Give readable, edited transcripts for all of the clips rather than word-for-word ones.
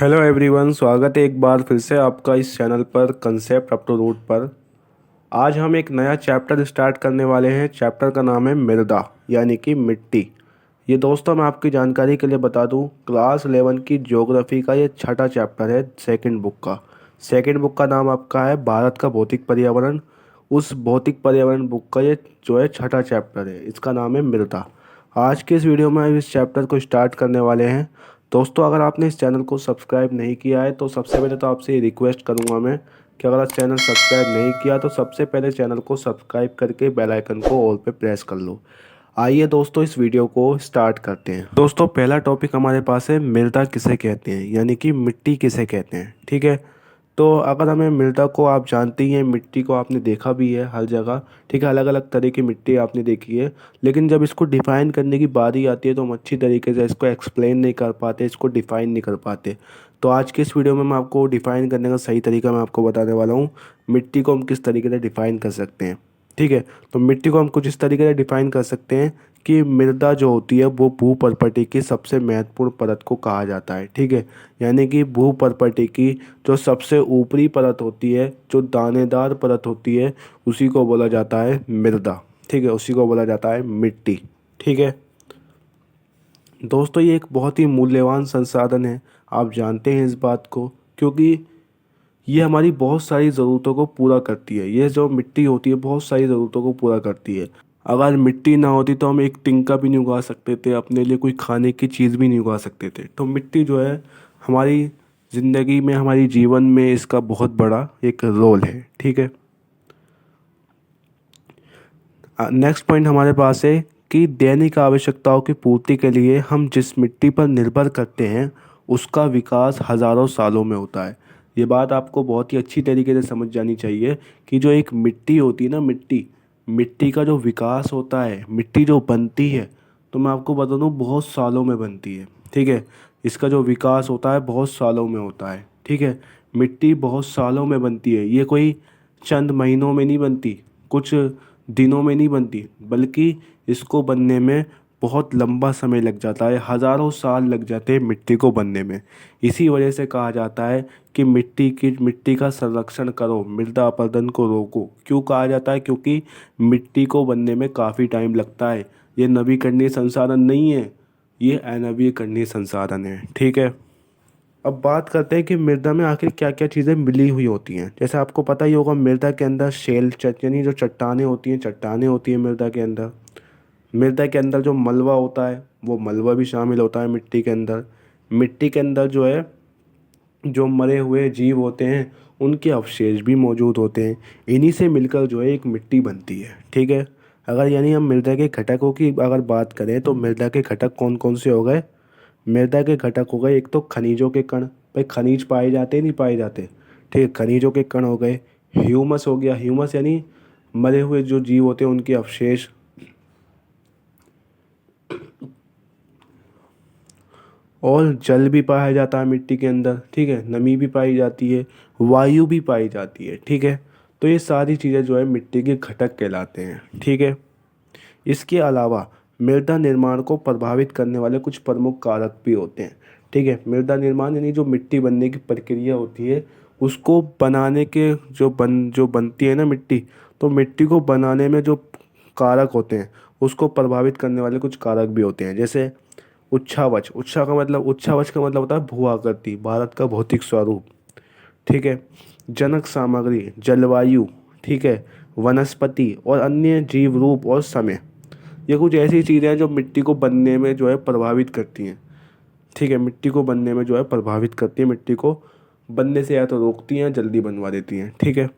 Hello everyone, स्वागत है एक बार फिर से आपका इस चैनल पर कंसेप्ट अप टू रूट पर। आज हम एक नया चैप्टर स्टार्ट करने वाले हैं। चैप्टर का नाम है मृदा यानी कि मिट्टी। ये दोस्तों मैं आपकी जानकारी के लिए बता दूं, क्लास 11 की ज्योग्राफी का ये छठा चैप्टर है सेकंड बुक का। सेकंड बुक का नाम आपका है भारत का भौतिक पर्यावरण। उस भौतिक पर्यावरण बुक का ये जो है छठा चैप्टर है, इसका नाम है मृदा। आज के इस वीडियो में हम इस चैप्टर को स्टार्ट करने वाले हैं। दोस्तों, अगर आपने इस चैनल को सब्सक्राइब नहीं किया है तो सबसे पहले तो आपसे ये रिक्वेस्ट करूंगा मैं कि अगर आप चैनल सब्सक्राइब नहीं किया तो सबसे पहले चैनल को सब्सक्राइब करके बेल आइकन को ऑल पे प्रेस कर लो। आइए दोस्तों, इस वीडियो को स्टार्ट करते हैं। दोस्तों, पहला टॉपिक हमारे पास है मृदा किसे कहते हैं, यानी कि मिट्टी किसे कहते हैं। ठीक है, तो अगर हमें मृदा को आप जानते ही हैं, मिट्टी को आपने देखा भी है हर जगह। ठीक है, अलग अलग तरह की मिट्टी आपने देखी है, लेकिन जब इसको डिफ़ाइन करने की बारी आती है तो हम अच्छी तरीके से इसको एक्सप्लेन नहीं कर पाते, इसको डिफ़ाइन नहीं कर पाते। तो आज के इस वीडियो में मैं आपको डिफ़ाइन करने का सही तरीका मैं आपको बताने वाला हूँ। मिट्टी को हम किस तरीके से डिफ़ाइन कर सकते हैं। ठीक है, तो मिट्टी को हम कुछ इस तरीके से डिफ़ाइन कर सकते हैं कि मृदा जो होती है वो भूपर्पटी की सबसे महत्वपूर्ण परत को कहा जाता है। ठीक है, यानी कि भूपर्पटी की जो सबसे ऊपरी परत होती है, जो दानेदार परत होती है, उसी को बोला जाता है मृदा। ठीक है, उसी को बोला जाता है मिट्टी। ठीक है दोस्तों, ये एक बहुत ही मूल्यवान संसाधन है, आप जानते हैं इस बात को, क्योंकि ये हमारी बहुत सारी ज़रूरतों को पूरा करती है। ये जो मिट्टी होती है बहुत सारी ज़रूरतों को पूरा करती है। अगर मिट्टी ना होती तो हम एक तिनका भी नहीं उगा सकते थे, अपने लिए कोई खाने की चीज़ भी नहीं उगा सकते थे। तो मिट्टी जो है हमारी ज़िंदगी में, हमारी जीवन में इसका बहुत बड़ा एक रोल है। ठीक है, नेक्स्ट पॉइंट हमारे पास है कि दैनिक आवश्यकताओं की पूर्ति के लिए हम जिस मिट्टी पर निर्भर करते हैं उसका विकास हज़ारों सालों में होता है। ये बात आपको बहुत ही अच्छी तरीके से समझ जानी चाहिए कि जो एक मिट्टी होती है ना, मिट्टी मिट्टी का जो विकास होता है, मिट्टी जो बनती है, तो मैं आपको बता दूँ बहुत सालों में बनती है। ठीक है, इसका जो विकास होता है बहुत सालों में होता है। ठीक है, मिट्टी बहुत सालों में बनती है, ये कोई चंद महीनों में नहीं बनती, कुछ दिनों में नहीं बनती, बल्कि इसको बनने में बहुत लंबा समय लग जाता है, हज़ारों साल लग जाते हैं मिट्टी को बनने में। इसी वजह से कहा जाता है कि मिट्टी का संरक्षण करो, मृदा अपरदन को रोको। क्यों कहा जाता है? क्योंकि मिट्टी को बनने में काफ़ी टाइम लगता है। ये नवीकरणीय संसाधन नहीं है, ये अनवीकरणीय संसाधन है। ठीक है, अब बात करते हैं कि मृदा में आखिर क्या क्या चीज़ें मिली हुई होती हैं। जैसे आपको पता ही होगा, मृदा के अंदर यानी जो चट्टानें होती हैं मृदा के अंदर। मृदा के अंदर जो मलबा होता है वो मलबा भी शामिल होता है मिट्टी के अंदर। मिट्टी के अंदर जो है, जो मरे हुए जीव होते हैं उनके अवशेष भी मौजूद होते हैं। इन्हीं से मिलकर जो है एक मिट्टी बनती है। ठीक है, अगर यानी हम मृदा के घटकों की अगर बात करें तो मृदा के घटक कौन कौन से हो गए? मृदा के घटक हो गए, एक तो खनिजों के कण। भाई खनिज पाए जाते नहीं पाए जाते? ठीक है, खनिजों के कण हो गए। ह्यूमस हो गया, ह्यूमस यानी मरे हुए जो जीव होते हैं उनके अवशेष। और जल भी पाया जाता है मिट्टी के अंदर। ठीक है, नमी भी पाई जाती है, वायु भी पाई जाती है। ठीक है, तो ये सारी चीज़ें जो है मिट्टी के घटक कहलाते हैं। ठीक है, इसके अलावा मृदा निर्माण को प्रभावित करने वाले कुछ प्रमुख कारक भी होते हैं। ठीक है, मृदा निर्माण यानी जो मिट्टी बनने की प्रक्रिया होती है, उसको बनाने के जो बनती है ना मिट्टी, तो मिट्टी को बनाने में जो कारक होते हैं उसको प्रभावित करने वाले कुछ कारक भी होते हैं। जैसे उच्छावच का मतलब होता है भू आकृति, भारत का भौतिक स्वरूप। ठीक है, जनक सामग्री, जलवायु। ठीक है, वनस्पति और अन्य जीव रूप और समय। ये कुछ ऐसी चीज़ें हैं जो मिट्टी को बनने में जो है प्रभावित करती हैं। ठीक है, मिट्टी को बनने में जो है प्रभावित करती है, मिट्टी को बनने से या तो रोकती हैं, जल्दी बनवा देती हैं। ठीक है,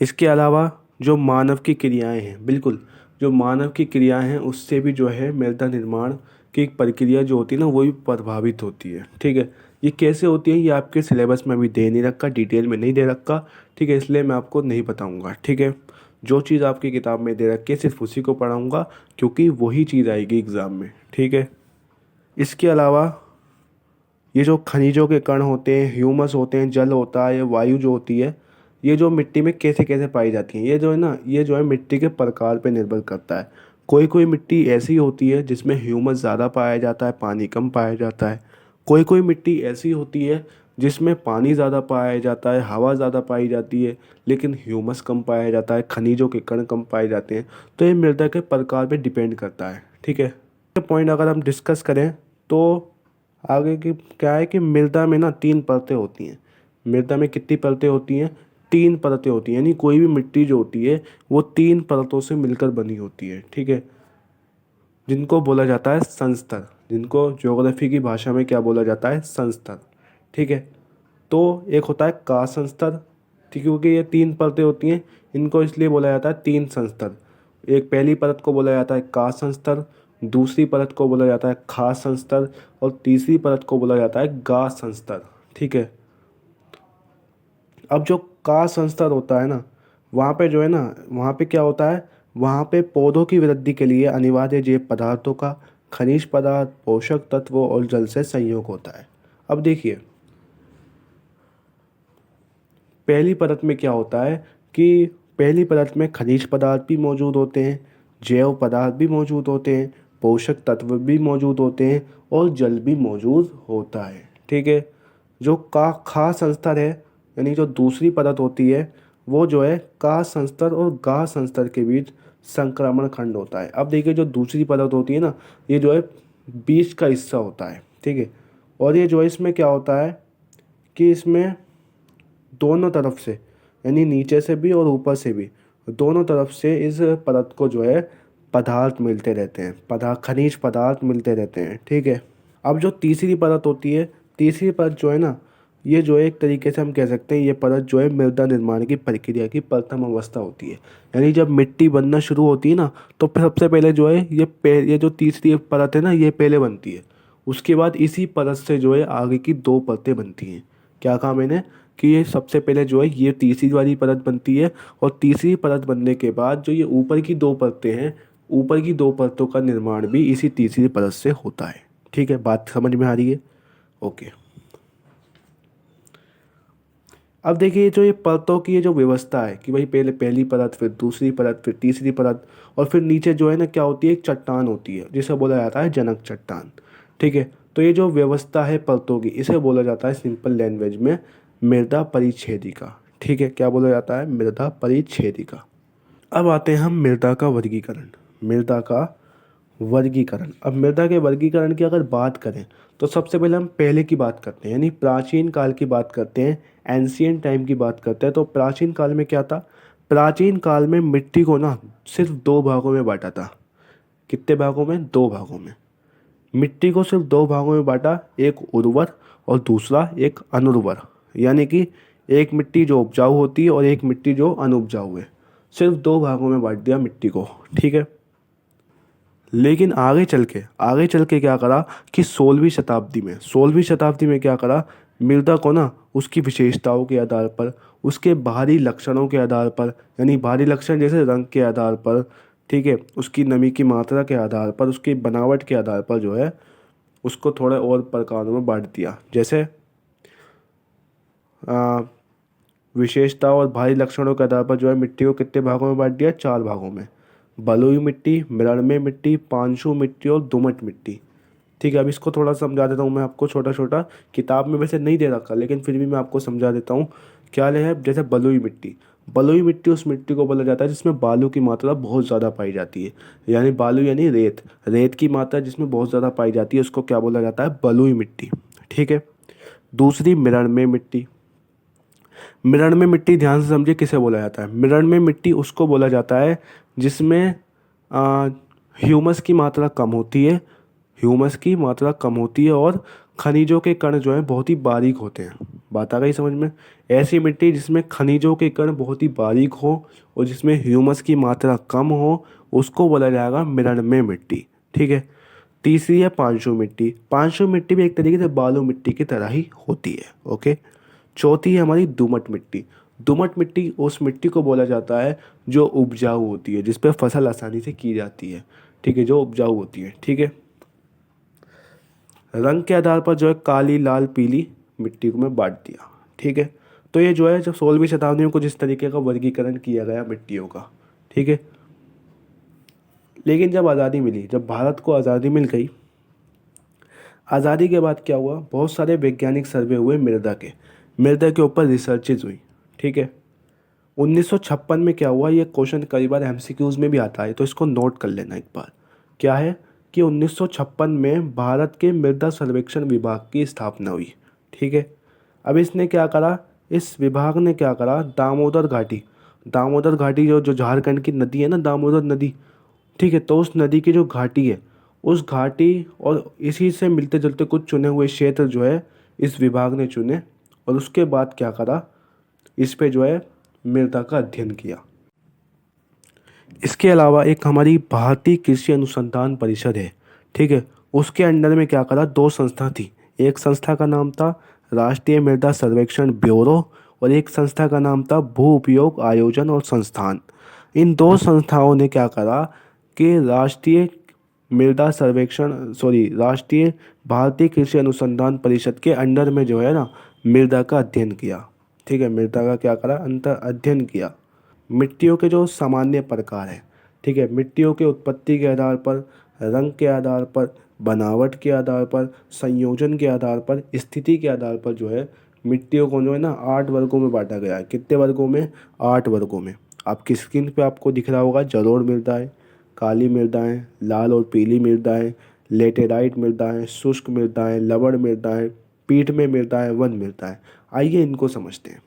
इसके अलावा जो मानव की क्रियाएं हैं, बिल्कुल जो मानव की क्रियाएं हैं उससे भी जो है मृदा निर्माण की एक प्रक्रिया जो होती है ना वो भी प्रभावित होती है। ठीक है, ये कैसे होती है ये आपके सिलेबस में अभी दे नहीं रखा, डिटेल में नहीं दे रखा। ठीक है, इसलिए मैं आपको नहीं बताऊंगा। ठीक है, जो चीज़ आपकी किताब में दे रखी है सिर्फ उसी को पढ़ाऊँगा, क्योंकि वही चीज़ आएगी एग्ज़ाम में। ठीक है, इसके अलावा ये जो खनिजों के कण होते हैं, ह्यूमस होते हैं, जल होता है, वायु जो होती है, ये जो मिट्टी में कैसे कैसे पाई जाती हैं, ये जो है ना, ये जो है मिट्टी के प्रकार पे निर्भर करता है। कोई कोई मिट्टी ऐसी होती है जिसमें ह्यूमस ज़्यादा पाया जाता है, पानी कम पाया जाता है। कोई कोई मिट्टी ऐसी होती है जिसमें पानी ज़्यादा पाया जाता है, हवा ज़्यादा पाई जाती है, लेकिन ह्यूमस कम पाया जाता है, खनिजों के कण कम पाए जाते हैं। तो ये मृदा के प्रकार पे डिपेंड करता है। ठीक है, ये पॉइंट अगर हम डिस्कस करें तो आगे की क्या है कि मृदा में ना 3 परतें होती हैं। मृदा में कितनी परतें होती हैं? 3 परतें होती हैं। यानी कोई भी मिट्टी जो होती है वो 3 परतों से मिलकर बनी होती है। ठीक है, जिनको बोला जाता है संस्तर, जिनको ज्योग्राफी की भाषा में क्या बोला जाता है? संस्तर। ठीक है, तो एक होता है का संस्तर, ठीक है, क्योंकि ये 3 परतें होती हैं, इनको इसलिए बोला जाता है 3 संस्तर। एक पहली परत को बोला जाता है का संस्तर, दूसरी परत को बोला जाता है खा संस्तर, और तीसरी परत को बोला जाता है गा संस्तर। ठीक है, अब जो का संस्तर होता है ना, वहाँ पे जो है ना, वहाँ पे क्या होता है, वहाँ पे पौधों की वृद्धि के लिए अनिवार्य जैव पदार्थों का, खनिज पदार्थ, पोषक तत्वों और जल से संयोग होता है। अब देखिए, पहली परत में क्या होता है कि पहली परत में खनिज पदार्थ भी मौजूद होते हैं, जैव पदार्थ भी मौजूद होते हैं, पोषक तत्व भी मौजूद होते हैं, और जल भी मौजूद होता है। ठीक है, जो का खा संस्तर है, यानी जो दूसरी परत होती है, वो जो है का संस्तर और गा संस्तर के बीच संक्रमण खंड होता है। अब देखिए, जो दूसरी परत होती है ना, ये जो है बीच का हिस्सा होता है। ठीक है, और ये जो है इसमें क्या होता है कि इसमें दोनों तरफ से, यानी नीचे से भी और ऊपर से भी, दोनों तरफ से इस परत को जो है पदार्थ मिलते रहते हैं, खनिज पदार्थ मिलते रहते हैं। ठीक है, अब जो तीसरी परत होती है, तीसरी परत जो है ना, ये जो है एक तरीके से हम कह सकते हैं, ये परत जो है मृदा निर्माण की प्रक्रिया की प्रथम अवस्था होती है। यानी जब मिट्टी बनना शुरू होती है ना, तो फिर सबसे पहले जो है ये जो तीसरी परत है ना, ये पहले बनती है। उसके बाद इसी परत से जो है आगे की 2 परतें बनती हैं। क्या कहा मैंने कि ये सबसे पहले जो है ये तीसरी वाली परत बनती है, और तीसरी परत बनने के बाद जो ये ऊपर की 2 परतें हैं, ऊपर की 2 परतों का निर्माण भी इसी तीसरी परत से होता है। ठीक है, बात समझ में आ रही है? ओके, अब देखिए, जो ये परतों की ये जो व्यवस्था है कि भाई पहले पहली परत, फिर दूसरी परत, फिर तीसरी परत, और फिर नीचे जो है ना क्या होती है, एक चट्टान होती है जिसे बोला जाता है जनक चट्टान। ठीक है, तो ये जो व्यवस्था है परतों की, इसे बोला जाता है सिंपल लैंग्वेज में मृदा परिच्छेदिका। ठीक है, क्या बोला जाता है? मृदा परिच्छेदिका। अब आते हैं हम मृदा का वर्गीकरण। मृदा का वर्गीकरण, अब मृदा के वर्गीकरण की अगर बात करें तो सबसे पहले हम पहले की बात करते हैं, यानी प्राचीन काल की बात करते हैं, एंशियंट टाइम की बात करते हैं। तो प्राचीन काल में क्या था? प्राचीन काल में मिट्टी को ना सिर्फ 2 भागों में बांटा था। कितने भागों में? 2 भागों में। मिट्टी को सिर्फ 2 भागों में बांटा, एक उर्वर और दूसरा एक अनुर्वर। यानी कि एक मिट्टी जो उपजाऊ होती है और एक मिट्टी जो अनउपजाऊ है। सिर्फ 2 भागों में बांट दिया मिट्टी को। ठीक है, लेकिन आगे चल के क्या करा कि 16वीं शताब्दी में क्या करा, मृदा को ना उसकी विशेषताओं के आधार पर, उसके बाहरी लक्षणों के आधार पर, यानी बाहरी लक्षण जैसे रंग के आधार पर, ठीक है, उसकी नमी की मात्रा के आधार पर, उसकी बनावट के आधार पर जो है उसको थोड़े और प्रकारों में बांट दिया। जैसे आ, विशेषता और बाहरी लक्षणों के आधार पर जो है मिट्टी को कितने भागों में बांट दिया? 4 भागों में। बलुई मिट्टी, मृणमय मिट्टी, पांचू मिट्टी और दोमट मिट्टी। ठीक है, अब इसको थोड़ा समझा देता हूँ मैं आपको, छोटा छोटा। किताब में वैसे नहीं दे रखा, लेकिन फिर भी मैं आपको समझा देता हूँ। क्या है? जैसे बलुई मिट्टी, बलुई मिट्टी उस मिट्टी को बोला जाता है जिसमें बालू की मात्रा बहुत ज़्यादा पाई जाती है। यानी बालू यानी रेत, रेत की मात्रा जिसमें बहुत ज़्यादा पाई जाती है, उसको क्या बोला जाता है? बलुई मिट्टी। ठीक है, दूसरी मृणमय मिट्टी। मृणमय मिट्टी ध्यान से समझिए किसे बोला जाता है। मृणमय मिट्टी उसको बोला जाता है जिसमें ह्यूमस की मात्रा कम होती है, ह्यूमस की मात्रा कम होती है और खनिजों के कण जो हैं बहुत ही बारीक होते हैं। बात आ गई समझ में? ऐसी मिट्टी जिसमें खनिजों के कण बहुत ही बारीक हो और जिसमें ह्यूमस की मात्रा कम हो, उसको बोला जाएगा मृणमय मिट्टी। ठीक है, तीसरी है पांचू मिट्टी। पांचू मिट्टी भी एक तरीके से बालू मिट्टी की तरह ही होती है। ओके, चौथी है हमारी दोमट मिट्टी। दोमट मिट्टी उस मिट्टी को बोला जाता है जो उपजाऊ होती है, जिस पे फसल आसानी से की जाती है। ठीक है, जो उपजाऊ होती है। ठीक है, रंग के आधार पर जो है काली, लाल, पीली मिट्टी को मैं बांट दिया। ठीक है, तो ये जो है जब 16वीं शताब्दी में कुछ इस तरीके का वर्गीकरण किया गया मिट्टियों का। ठीक है, लेकिन जब आज़ादी मिली, जब भारत को आज़ादी मिल गई, आज़ादी के बाद क्या हुआ, बहुत सारे वैज्ञानिक सर्वे हुए मृदा के ऊपर रिसर्चेज हुई। ठीक है। 1956 में क्या हुआ, ये क्वेश्चन कई बार एमसीक्यूज में भी आता है, तो इसको नोट कर लेना एक बार। क्या है कि 1956 में भारत के मृदा सर्वेक्षण विभाग की स्थापना हुई। ठीक है। अब इसने क्या करा, इस विभाग ने क्या करा, दामोदर घाटी जो झारखंड की नदी है ना, दामोदर नदी। ठीक है। तो उस नदी की जो घाटी है, उस घाटी और इसी से मिलते जुलते कुछ चुने हुए क्षेत्र जो है इस विभाग ने चुने, और उसके बाद क्या करा, इस पे जो है मृदा का अध्ययन किया। इसके अलावा एक हमारी भारतीय कृषि अनुसंधान परिषद है। ठीक है। उसके अंडर में क्या करा, दो संस्था थी। एक संस्था का नाम था राष्ट्रीय मृदा सर्वेक्षण ब्यूरो, और एक संस्था का नाम था भू उपयोग आयोजन और संस्थान। इन दो संस्थाओं ने क्या करा कि राष्ट्रीय भारतीय कृषि अनुसंधान परिषद के अंडर में जो है ना मृदा का अध्ययन किया। ठीक है। मृदा का क्या करा, अंतर अध्ययन किया। मिट्टियों के जो सामान्य प्रकार हैं, ठीक है, मिट्टियों के उत्पत्ति के आधार पर, रंग के आधार पर, बनावट के आधार पर, संयोजन के आधार पर, स्थिति के आधार पर जो है मिट्टियों को जो है ना 8 वर्गों में बांटा गया है। कितने वर्गों में, 8 वर्गों में। आपकी स्क्रीन पे आपको दिख रहा होगा, जलोढ़ मृदाएं, काली मृदाएं, लाल और पीली मृदाएं, लेटेराइट मृदाएं, शुष्क मृदाएं, लवण मृदाएं, पीठ में मृदाएं, वन मृदाएं। आइए इनको समझते हैं।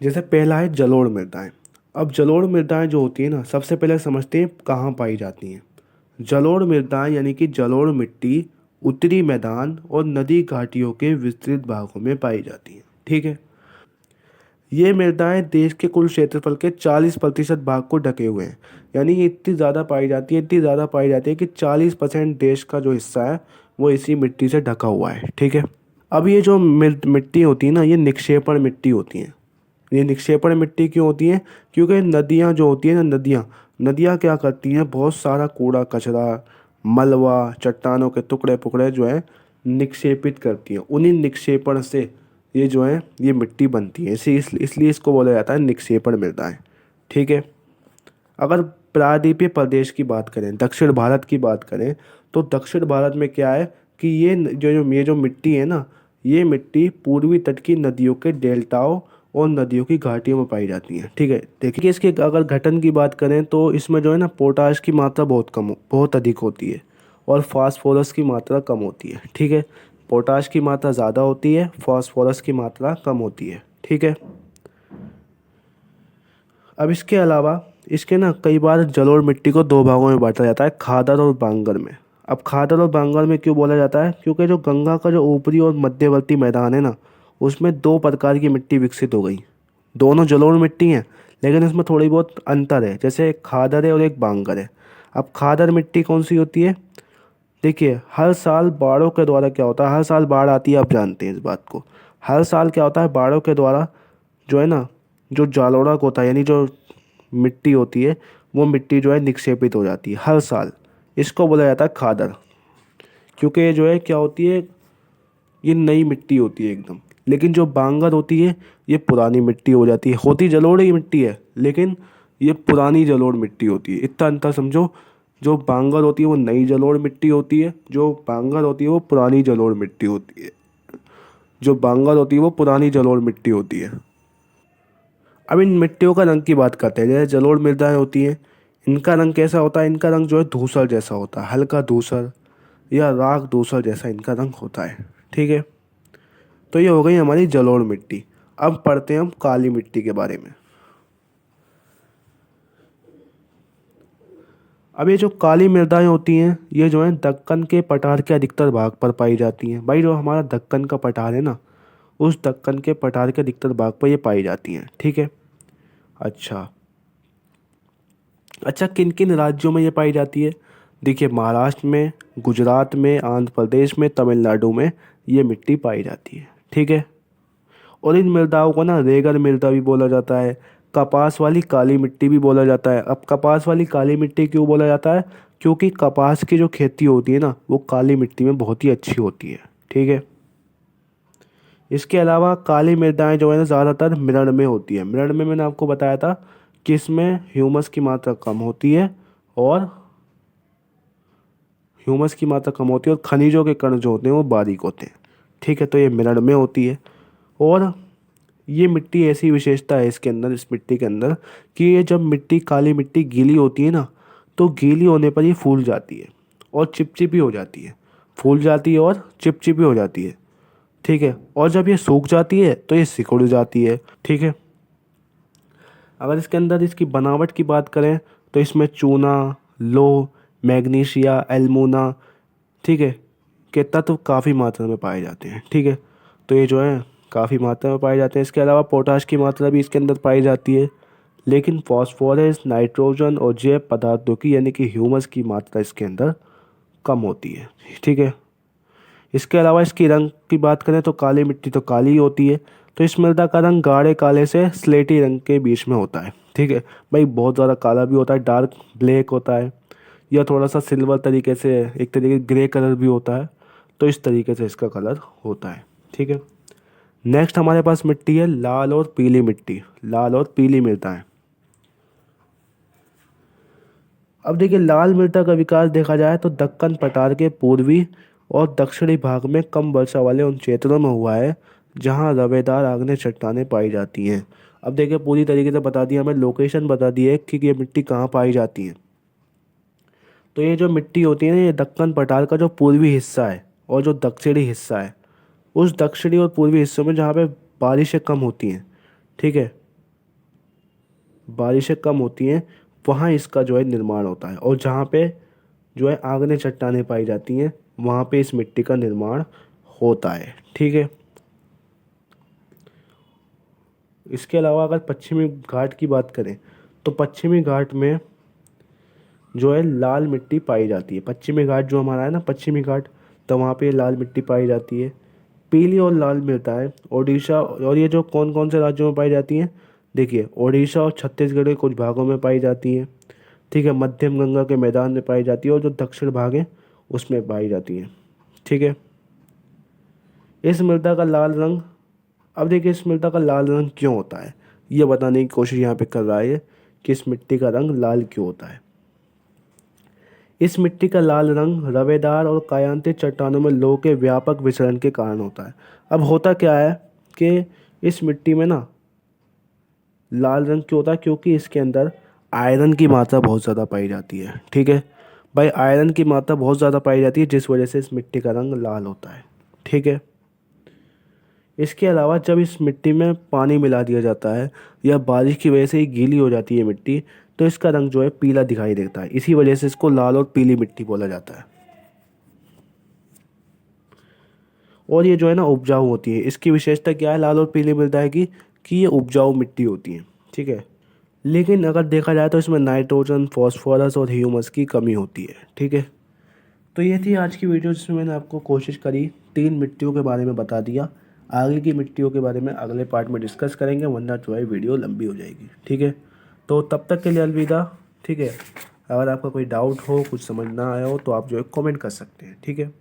जैसे पहला है जलोढ़ मृदाएं। अब जलोढ़ मृदाएं जो होती है ना, सबसे पहले समझते हैं कहाँ पाई जाती हैं। जलोढ़ मृदाएं यानी कि जलोढ़ मिट्टी उत्तरी मैदान और नदी घाटियों के विस्तृत भागों में पाई जाती हैं। ठीक है। ये मृदाएं देश के कुल क्षेत्रफल के 40% भाग को ढके हुए हैं। यानी ये इतनी ज़्यादा पाई जाती है, कि 40% देश का जो हिस्सा है वो इसी मिट्टी से ढका हुआ है। ठीक है। अब ये जो मिट्टी होती है ना, ये निक्षेपण मिट्टी होती हैं। ये निक्षेपण मिट्टी क्यों होती है, क्योंकि नदियाँ जो होती हैं ना, नदियाँ क्या करती हैं, बहुत सारा कूड़ा कचरा, मलबा, चट्टानों के टुकड़े पुकड़े जो है निक्षेपित करती हैं। उन्हीं निक्षेपण से ये जो है ये मिट्टी बनती है। इसलिए इसको बोला जाता है निक्षेपण मृदाएं। ठीक है। अगर प्रायद्वीपीय प्रदेश की बात करें, दक्षिण भारत की बात करें, तो दक्षिण भारत में क्या है कि ये जो मिट्टी है ना, ये मिट्टी पूर्वी तट की नदियों के डेल्टाओं और नदियों की घाटियों में पाई जाती हैं। ठीक है। देखिए इसके अगर गठन की बात करें तो इसमें जो है ना पोटाश की मात्रा बहुत अधिक होती है, और फास्फोरस की मात्रा कम होती है। ठीक है। पोटाश की मात्रा ज़्यादा होती है, फास्फोरस की मात्रा कम होती है। ठीक है। अब इसके अलावा इसके ना कई बार जलोढ़ मिट्टी को दो भागों में बांटा जाता है, खादर और बांगर में। अब खादर और बांगर में क्यों बोला जाता है, क्योंकि जो गंगा का जो ऊपरी और मध्यवर्ती मैदान है ना, उसमें दो प्रकार की मिट्टी विकसित हो गई। दोनों जलोढ़ मिट्टी हैं, लेकिन इसमें थोड़ी बहुत अंतर है। जैसे एक खादर है और एक बांगर है। अब खादर मिट्टी कौन सी होती है, देखिए हर साल बाढ़ों के द्वारा क्या होता है, हर साल बाढ़ आती है, आप जानते हैं इस बात को। हर साल क्या होता है, बाढ़ों के द्वारा जो है ना, जो जालोड़ा होता है यानी जो मिट्टी होती है, वो मिट्टी जो है निक्षेपित हो जाती है हर साल। इसको बोला जाता है खादर। क्योंकि ये जो है क्या होती है, ये नई मिट्टी होती है एकदम। लेकिन जो बांगर होती है ये पुरानी मिट्टी हो जाती है। होती जलोढ़ की मिट्टी है, लेकिन ये पुरानी जलोढ़ मिट्टी होती है। इतना अंतर समझो, जो बांगर होती है वो नई जलोढ़ मिट्टी होती है, जो बांगर होती है वो पुरानी जलोढ़ मिट्टी होती है। जो बांगर होती है वो पुरानी जलोढ़ मिट्टी होती है। अब इन मिट्टियों का रंग की बात करते हैं। जैसे जलोढ़ मृदाएं होती हैं, इनका रंग कैसा होता है, इनका रंग जो है धूसर जैसा होता है, हल्का धूसर या राख धूसर जैसा इनका रंग होता है। ठीक है। तो ये हो गई हमारी जलोढ़ मिट्टी। अब पढ़ते हैं हम काली मिट्टी के बारे में। अब ये जो काली मृदाएं होती हैं, ये जो है दक्कन के पठार के अधिकतर भाग पर पाई जाती हैं। भाई जो हमारा दक्कन का पठार है ना, उस दक्कन के पठार के अधिकतर भाग पर ये पाई जाती हैं। ठीक है। अच्छा अच्छा, किन किन राज्यों में ये पाई जाती है, देखिए महाराष्ट्र में, गुजरात में, आंध्र प्रदेश में, तमिलनाडु में ये मिट्टी पाई जाती है। ठीक है। और इन मृदाओं को ना रेगल मृदा भी बोला जाता है, कपास वाली काली मिट्टी भी बोला जाता है। अब कपास वाली काली मिट्टी क्यों बोला जाता है, क्योंकि कपास की जो खेती होती है ना, वो काली मिट्टी में बहुत ही अच्छी होती है। ठीक है। इसके अलावा काली मृदाएं जो है ना ज़्यादातर मिरण में होती है। मिरण में मैंने आपको बताया था कि इसमें ह्यूमस की मात्रा कम होती है, और ह्यूमस की मात्रा कम होती है और खनिजों के कण जो होते हैं वो बारीक होते हैं। ठीक है, तो ये मिनट में होती है। और ये मिट्टी ऐसी विशेषता है इसके अंदर, इस मिट्टी के अंदर, कि ये जब मिट्टी, काली मिट्टी गीली होती है ना, तो गीली होने पर ये फूल जाती है और चिपचिपी हो जाती है। फूल जाती है और चिपचिपी हो जाती है। ठीक है, और जब ये सूख जाती है तो ये सिकुड़ जाती है। ठीक है, अगर इसके अंदर इसकी बनावट की बात करें तो इसमें चूना, लोह, मैग्नीशिया, एल्मुना, ठीक है, के तत्व काफ़ी मात्रा में पाए जाते हैं। ठीक है, तो ये जो है काफ़ी मात्रा में पाए जाते हैं। इसके अलावा पोटाश की मात्रा भी इसके अंदर पाई जाती है, लेकिन फास्फोरस, नाइट्रोजन और जैव पदार्थों की यानी कि ह्यूमस की मात्रा इसके अंदर कम होती है। ठीक है, इसके अलावा इसकी रंग की बात करें तो काली मिट्टी तो काली ही होती है, तो इस मृदा का रंग गाढ़े काले से स्लेटी रंग के बीच में होता है। ठीक है भाई, बहुत ज़्यादा काला भी होता है, डार्क ब्लैक होता है, या थोड़ा सा सिल्वर तरीके से, एक तरीके ग्रे कलर भी होता है। तो इस तरीके से इसका कलर होता है। ठीक है, नेक्स्ट हमारे पास मिट्टी है लाल और पीली मिट्टी, लाल और पीली मृदाएं। अब देखिए, लाल मृदा का विकास देखा जाए तो दक्कन पठार के पूर्वी और दक्षिणी भाग में कम वर्षा वाले उन क्षेत्रों में हुआ है जहां रवेदार आग्नेय चट्टानें पाई जाती हैं। अब देखिए, पूरी तरीके से बता दिया, हमें लोकेशन बता दी है कि ये मिट्टी कहाँ पाई जाती है। तो ये जो मिट्टी होती है ना, ये दक्कन पठार का जो पूर्वी हिस्सा है और जो दक्षिणी हिस्सा है, उस दक्षिणी और पूर्वी हिस्सों में जहाँ पे बारिशें कम होती हैं, ठीक है, बारिशें कम होती हैं, वहाँ इसका जो है निर्माण होता है। और जहाँ पे जो है आग्नेय चट्टानें पाई जाती हैं, वहाँ पे इस मिट्टी का निर्माण होता है। ठीक है, इसके अलावा अगर पश्चिमी घाट की बात करें तो पश्चिमी घाट में जो है लाल मिट्टी पाई जाती है। पश्चिमी घाट जो हमारा है ना, पश्चिमी घाट, तो वहाँ पे लाल मिट्टी पाई जाती है। पीली और लाल मृदाएं ओडिशा, और ये जो कौन कौन से राज्यों में पाई जाती हैं, देखिए, ओडिशा और छत्तीसगढ़ के कुछ भागों में पाई जाती हैं। ठीक है, मध्यम गंगा के मैदान में पाई जाती है, और जो दक्षिण भाग है उसमें पाई जाती है। ठीक है, इस मृदा का लाल रंग, अब देखिए इस मृदा का लाल रंग क्यों होता है, ये बताने की कोशिश यहाँ पे कर रहा है कि इस मिट्टी का रंग लाल क्यों होता है। इस मिट्टी का लाल रंग रवेदार और कायांतित चट्टानों में लौह के व्यापक विचरण के कारण होता है। अब होता क्या है कि इस मिट्टी में ना लाल रंग क्यों होता है, क्योंकि इसके अंदर आयरन की मात्रा बहुत ज़्यादा पाई जाती है। ठीक है भाई, आयरन की मात्रा बहुत ज़्यादा पाई जाती है, जिस वजह से इस मिट्टी का रंग लाल होता है। ठीक है, इसके अलावा जब इस मिट्टी में पानी मिला दिया जाता है या बारिश की वजह से ही गीली हो जाती है मिट्टी, तो इसका रंग जो है पीला दिखाई देता है। इसी वजह से इसको लाल और पीली मिट्टी बोला जाता है। और ये जो है ना उपजाऊ होती है। इसकी विशेषता क्या है लाल और पीली मृदा की, कि ये उपजाऊ मिट्टी होती है। ठीक है, लेकिन अगर देखा जाए तो इसमें नाइट्रोजन, फॉस्फोरस और ह्यूमस की कमी होती है। ठीक है, तो ये थी आज की वीडियो, जिसमें मैंने आपको कोशिश करी 3 मिट्टियों के बारे में बता दिया। आगे की मिट्टियों के बारे में अगले पार्ट में डिस्कस करेंगे, वरना जो है वीडियो लंबी हो जाएगी। ठीक है, तो तब तक के लिए अलविदा। ठीक है, अगर आपका कोई डाउट हो, कुछ समझ ना आया हो, तो आप जो है कमेंट कर सकते हैं। ठीक है।